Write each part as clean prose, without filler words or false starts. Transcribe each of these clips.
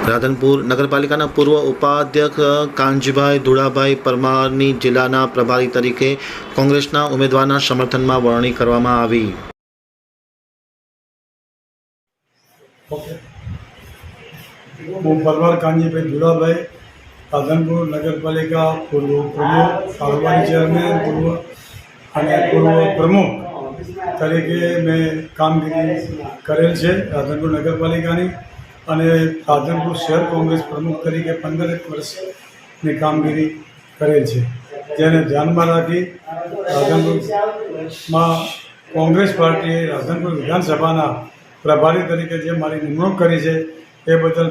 રાધનપુર નગરપાલિકાના પૂર્વ ઉપાધ્યક્ષ કાનજીભાઈ ધુળાભાઈ પરમારની જિલ્લાના પ્રભારી તરીકે કોંગ્રેસના ઉમેદવારના સમર્થનમાં વરણી કરવામાં આવી. હું પરમાર કાનજીભાઈ ધુળાભાઈ, રાધનપુર નગરપાલિકા પૂર્વ પ્રમુખ, કારોબારી ચેરમેન અને પૂર્વ પ્રમુખ તરીકે મેં કામગીરી કરેલ છે રાધનપુર નગરપાલિકાની, અને રાધનપુર શહેર કોંગ્રેસ પ્રમુખ તરીકે 15 વર્ષની કામગીરી કરેલ છે, જેને ધ્યાનમાં રાખી રાધનપુરમાં કોંગ્રેસ પાર્ટીએ રાધનપુર વિધાનસભાના પ્રભારી તરીકે જે મારી નિમણૂક કરી છે એ બદલ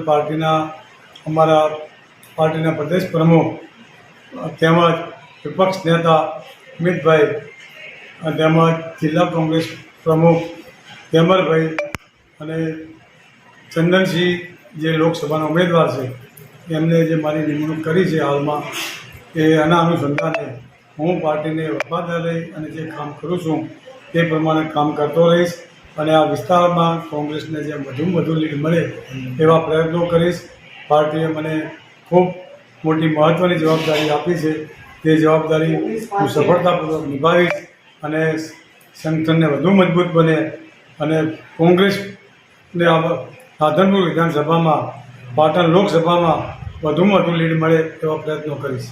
અમારા પાર્ટીના પ્રદેશ પ્રમુખ તેમજ વિપક્ષ નેતા અમિતભાઈ તેમજ જિલ્લા કોંગ્રેસ પ્રમુખ તેમરભાઈ અને ચંદનસિંહ જે લોકસભાના ઉમેદવાર છે એમને જે મારી નિમણૂક કરી છે હાલમાં, એના અનુસંધાને હું પાર્ટીને વફાદાર રહી અને જે કામ કરું છું તે પ્રમાણે કામ કરતો રહીશ, અને આ વિસ્તારમાં કોંગ્રેસને જે વધુમાં વધુ લીડ મળે એવા પ્રયત્નો કરીશ. પાર્ટીએ મને ખૂબ મોટી મહત્ત્વની જવાબદારી આપી છે, તે જવાબદારી હું સફળતાપૂર્વક નિભાવીશ અને સંગઠનને વધુ મજબૂત બને અને કોંગ્રેસને રાધનપુર વિધાનસભામાં, પાટણ લોકસભામાં વધુમાં વધુ લીડ મળે એવા પ્રયત્નો કરીશ.